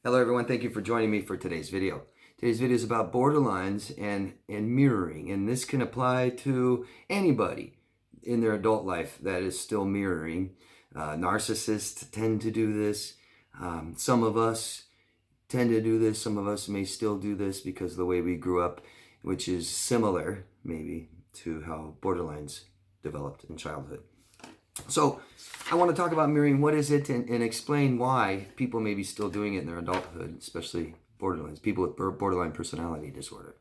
Hello everyone, thank you for joining me for today's video. Today's video is about borderlines and mirroring, and this can apply to anybody in their adult life that is still mirroring. Narcissists tend to do this. Some of us tend to do this. Some of us may still do this because of the way we grew up, which is similar maybe to how borderlines developed in childhood. So I want to talk about mirroring. What is it, and explain why people may be still doing it in their adulthood, especially borderlines, people with borderline personality disorder.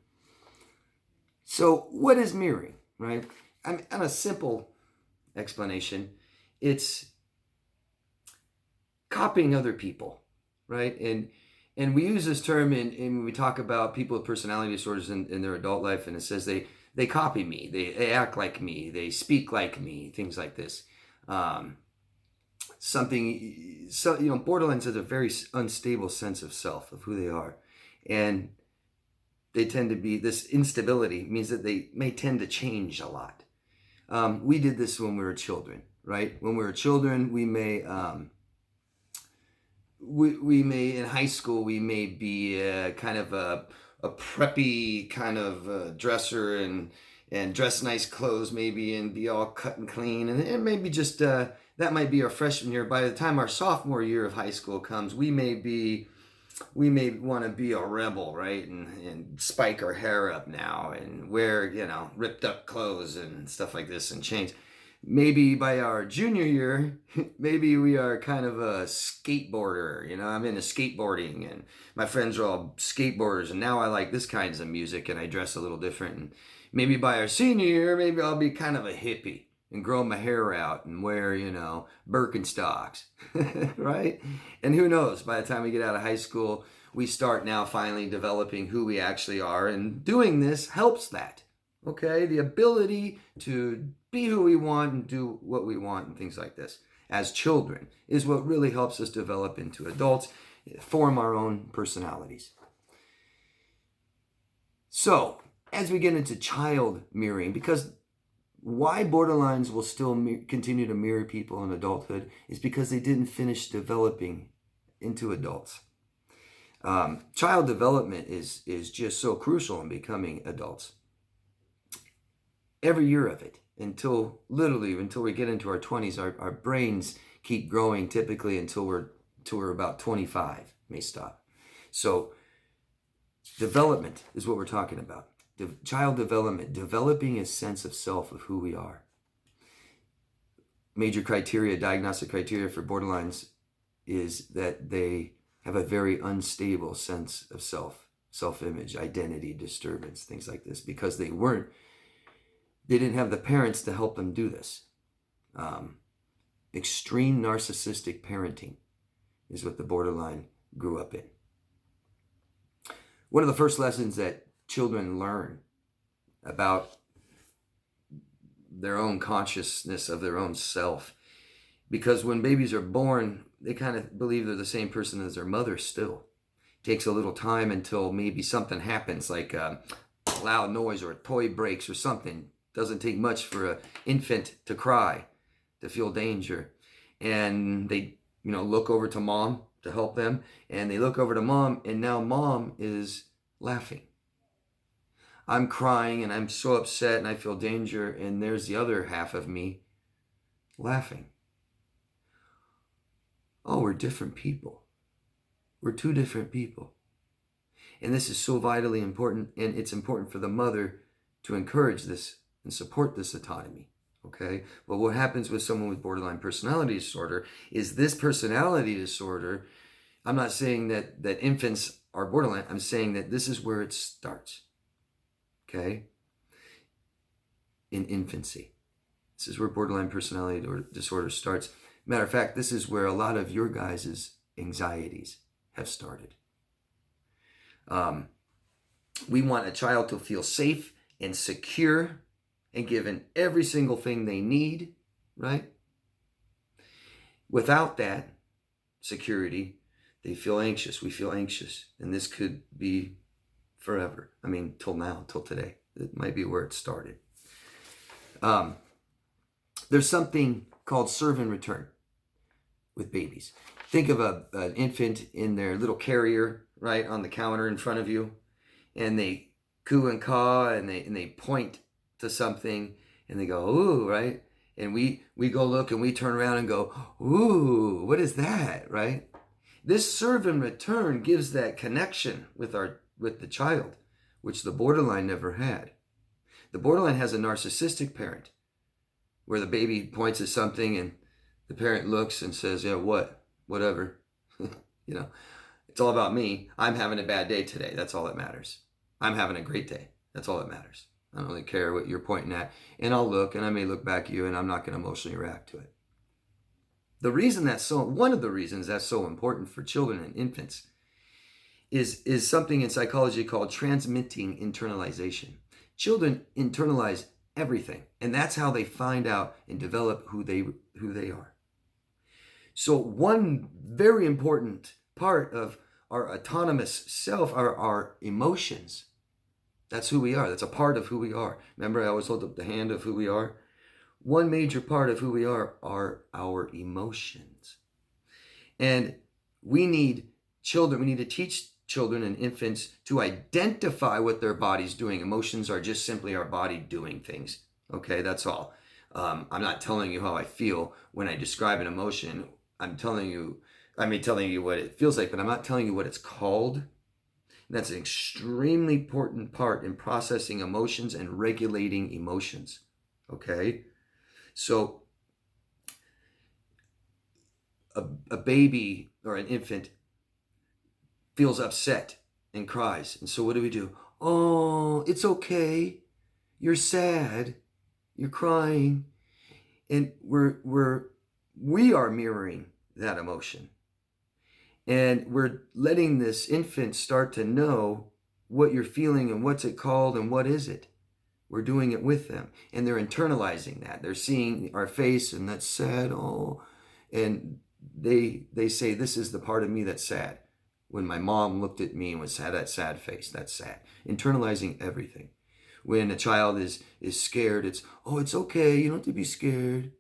So what is mirroring, right? I mean, on a simple explanation, it's copying other people, right? And we use this term in when we talk about people with personality disorders in their adult life, and it says they copy me, they act like me, they speak like me, things like this. Borderlines has a very unstable sense of self, of who they are, and they tend to be, this instability means that they may tend to change a lot. We did this when we were children, right? When we were children, we may in high school, we may be kind of a preppy kind of dresser and dress nice clothes maybe, and be all cut and clean, and maybe just that might be our freshman year. By the time our sophomore year of high school comes, we may want to be a rebel, right, and spike our hair up now and wear ripped up clothes and stuff like this and chains. Maybe by our junior year, maybe we are kind of a skateboarder. I'm into skateboarding, and my friends are all skateboarders, and now I like this kinds of music, and I dress a little different. And maybe by our senior year, maybe I'll be kind of a hippie and grow my hair out and wear, Birkenstocks, right? And who knows, by the time we get out of high school, we start now finally developing who we actually are, and doing this helps that, okay? The ability to be who we want and do what we want and things like this as children is what really helps us develop into adults, form our own personalities. So, as we get into child mirroring, because why borderlines will still continue to mirror people in adulthood is because they didn't finish developing into adults. Child development is just so crucial in becoming adults. Every year of it, until we get into our 20s, our brains keep growing typically until we're about 25, may stop. So development is what we're talking about. Child development, developing a sense of self, of who we are. Major criteria, diagnostic criteria for borderlines is that they have a very unstable sense of self-image, identity disturbance, things like this, because they didn't have the parents to help them do this. Extreme narcissistic parenting is what the borderline grew up in. One of the first lessons that children learn about their own consciousness of their own self, because when babies are born, they kind of believe they're the same person as their mother still. It takes a little time until maybe something happens, like a loud noise or a toy breaks or something. Doesn't take much for an infant to cry, to feel danger. And they, look over to mom to help them. And they look over to mom, and now mom is laughing. I'm crying, and I'm so upset, and I feel danger. And there's the other half of me laughing. Oh, we're different people. We're two different people. And this is so vitally important. And it's important for the mother to encourage this and support this autonomy, okay? But what happens with someone with borderline personality disorder is this personality disorder, I'm not saying that infants are borderline, I'm saying that this is where it starts, okay? In infancy. This is where borderline personality disorder starts. Matter of fact, this is where a lot of your guys' anxieties have started. We want a child to feel safe and secure and given every single thing they need, right? Without that security, they feel anxious. We feel anxious. And this could be forever. I mean, till now, till today. It might be where it started. There's something called serve and return with babies. Think of an infant in their little carrier, right, on the counter in front of you, and they coo and caw, and they point to something, and they go, ooh, right? And we go look, and we turn around and go, ooh, what is that, right? This serve and return gives that connection with the child, which the borderline never had. The borderline has a narcissistic parent, where the baby points at something and the parent looks and says, yeah, what? Whatever. You know, it's all about me. I'm having a bad day today. That's all that matters. I'm having a great day. That's all that matters. I don't really care what you're pointing at. And I'll look, and I may look back at you, and I'm not going to emotionally react to it. One of the reasons that's so important for children and infants is something in psychology called transmitting internalization. Children internalize everything, and that's how they find out and develop who they are. So one very important part of our autonomous self are our emotions. That's who we are. That's a part of who we are. Remember, I always hold up the hand of who we are. One major part of who we are our emotions. And we need to teach children and infants to identify what their body's doing. Emotions are just simply our body doing things. Okay, that's all. I'm not telling you how I feel when I describe an emotion. I'm telling you what it feels like, but I'm not telling you what it's called. And that's an extremely important part in processing emotions and regulating emotions. Okay? So a baby or an infant feels upset and cries. And so what do? Oh, it's okay. You're sad. You're crying. And we are mirroring that emotion. And we're letting this infant start to know what you're feeling and what's it called and what is it. We're doing it with them. And they're internalizing that. They're seeing our face and that's sad. Oh, and they say, this is the part of me that's sad. When my mom looked at me and had that sad face, that's sad. Internalizing everything. When a child is scared, it's okay. You don't have to be scared,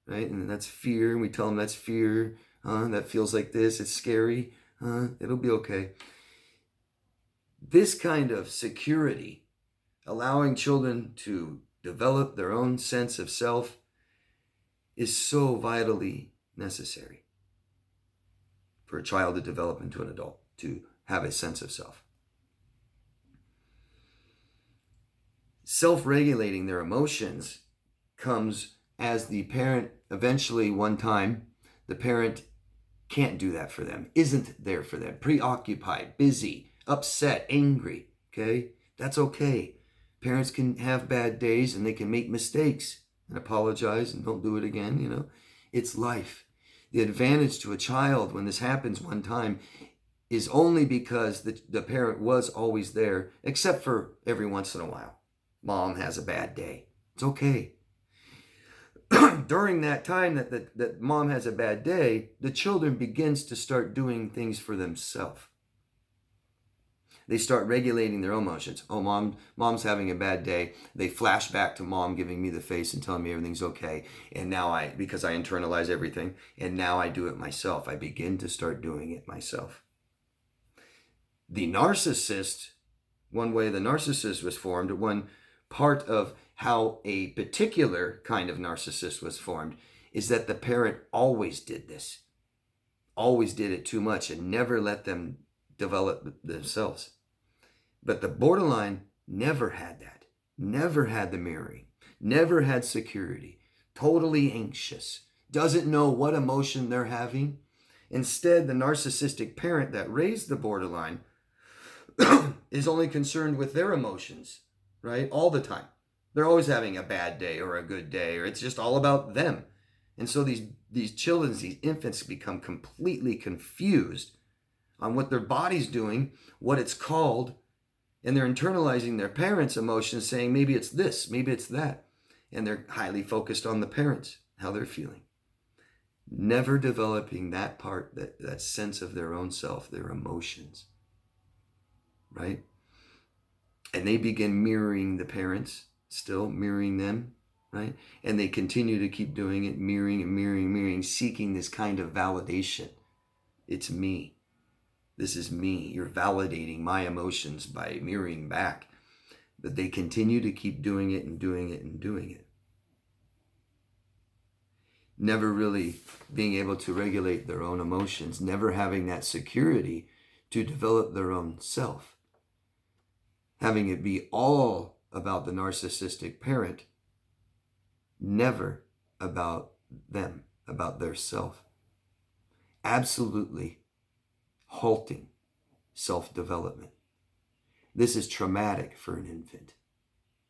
right? And that's fear. And we tell them that's fear. That feels like this. It's scary. It'll be okay. This kind of security, allowing children to develop their own sense of self, is so vitally necessary for a child to develop into an adult, to have a sense of self. Self-regulating their emotions comes as the parent, eventually one time, the parent can't do that for them, isn't there for them, preoccupied, busy, upset, angry, okay? That's okay. Parents can have bad days and they can make mistakes and apologize and don't do it again, you know. It's life. The advantage to a child when this happens one time is only because the parent was always there, except for every once in a while. Mom has a bad day. It's okay. During that time that mom has a bad day, the children begins to start doing things for themselves. They start regulating their emotions. Oh, mom's having a bad day. They flash back to mom giving me the face and telling me everything's okay. And now because I internalize everything, and now I do it myself. I begin to start doing it myself. The narcissist, one way the narcissist was formed, one part of how a particular kind of narcissist was formed, is that the parent always did this. Always did it too much and never let them develop themselves. But the borderline never had that. Never had the mirroring. Never had security. Totally anxious. Doesn't know what emotion they're having. Instead, the narcissistic parent that raised the borderline is only concerned with their emotions, right? All the time. They're always having a bad day or a good day, or it's just all about them. And so these children, these infants become completely confused on what their body's doing, what it's called, and they're internalizing their parents' emotions, saying maybe it's this, maybe it's that. And they're highly focused on the parents, how they're feeling. Never developing that part, that sense of their own self, their emotions, right? And they begin mirroring the parents, still mirroring them, right? And they continue to keep doing it, mirroring and mirroring, seeking this kind of validation It's me. This is me. You're validating my emotions by mirroring back. But they continue to keep doing it and doing it and doing it. Never really being able to regulate their own emotions, never having that security to develop their own self. Having it be all about the narcissistic parent, never about them, about their self. Absolutely halting self-development. This is traumatic for an infant.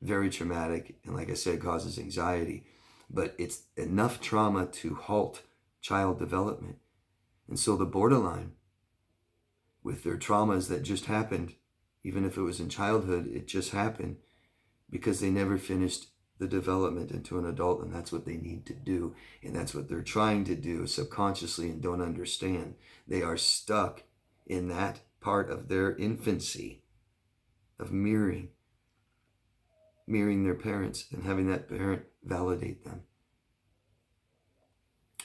Very traumatic, and like I said, causes anxiety. But it's enough trauma to halt child development. And so the borderline, with their traumas that just happened, even if it was in childhood, it just happened because they never finished the development into an adult, and that's what they need to do. And that's what they're trying to do subconsciously and don't understand. They are stuck in that part of their infancy of mirroring their parents and having that parent validate them.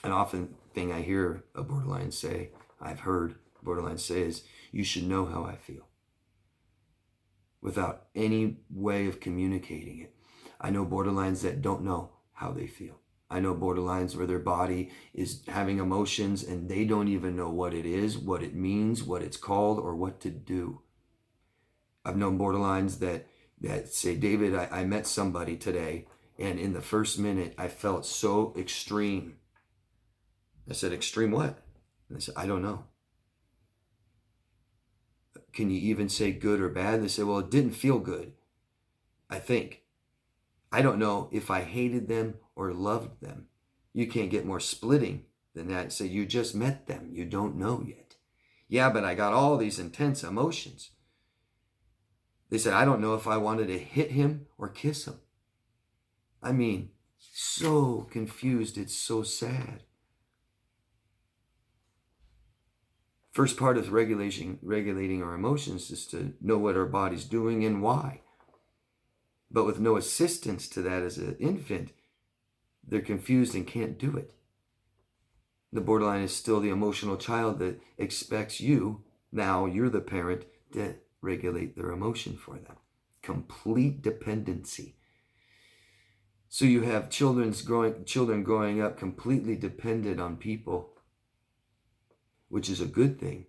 An often thing I hear a borderline say, I've heard borderline say, is, you should know how I feel, without any way of communicating it. I know borderlines that don't know how they feel. I know borderlines where their body is having emotions and they don't even know what it is, what it means, what it's called, or what to do. I've known borderlines that say, David, I met somebody today, and in the first minute, I felt so extreme. I said, extreme what? And they said, I don't know. Can you even say good or bad? They said, well, it didn't feel good, I think. I don't know if I hated them or loved them. You can't get more splitting than that. So you just met them. You don't know yet. Yeah, but I got all these intense emotions. They said, I don't know if I wanted to hit him or kiss him. I mean, so confused. It's so sad. First part of regulating our emotions is to know what our body's doing and why. But with no assistance to that as an infant, they're confused and can't do it. The borderline is still the emotional child that expects you, now you're the parent, to regulate their emotion for them. Complete dependency. So you have children growing up completely dependent on people, which is a good thing,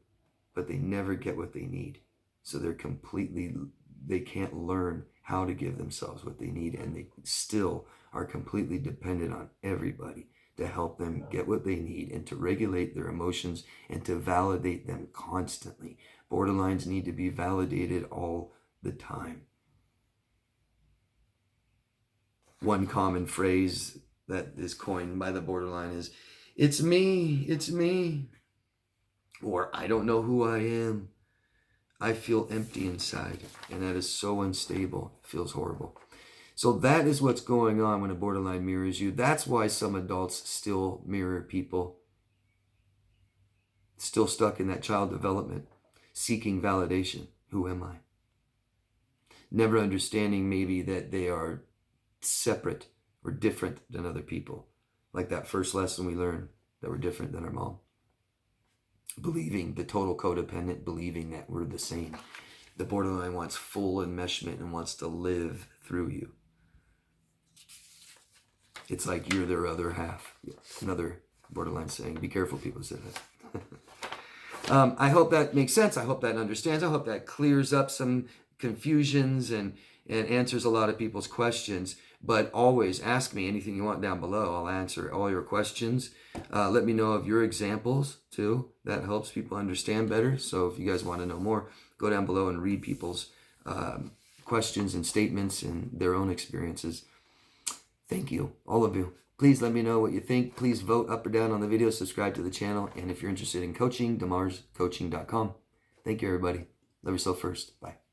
but they never get what they need. So they can't learn how to give themselves what they need, and they still are completely dependent on everybody to help them get what they need and to regulate their emotions and to validate them constantly. Borderlines need to be validated all the time. One common phrase that is coined by the borderline is, it's me, it's me. Or, I don't know who I am. I feel empty inside, and that is so unstable. It feels horrible. So that is what's going on when a borderline mirrors you. That's why some adults still mirror people, still stuck in that child development, seeking validation. Who am I? Never understanding maybe that they are separate or different than other people. Like that first lesson we learned, that we're different than our mom. Believing, the total codependent, believing that we're the same. The borderline wants full enmeshment and wants to live through you. It's like you're their other half. Another borderline saying. Be careful, people say that. I hope that makes sense. I hope that understands. I hope that clears up some confusions and answers a lot of people's questions. But always ask me anything you want down below. I'll answer all your questions. Let me know of your examples too. That helps people understand better. So if you guys want to know more, go down below and read people's questions and statements and their own experiences. Thank you, all of you. Please let me know what you think. Please vote up or down on the video. Subscribe to the channel. And if you're interested in coaching, DeMarsCoaching.com. Thank you, everybody. Love yourself first. Bye.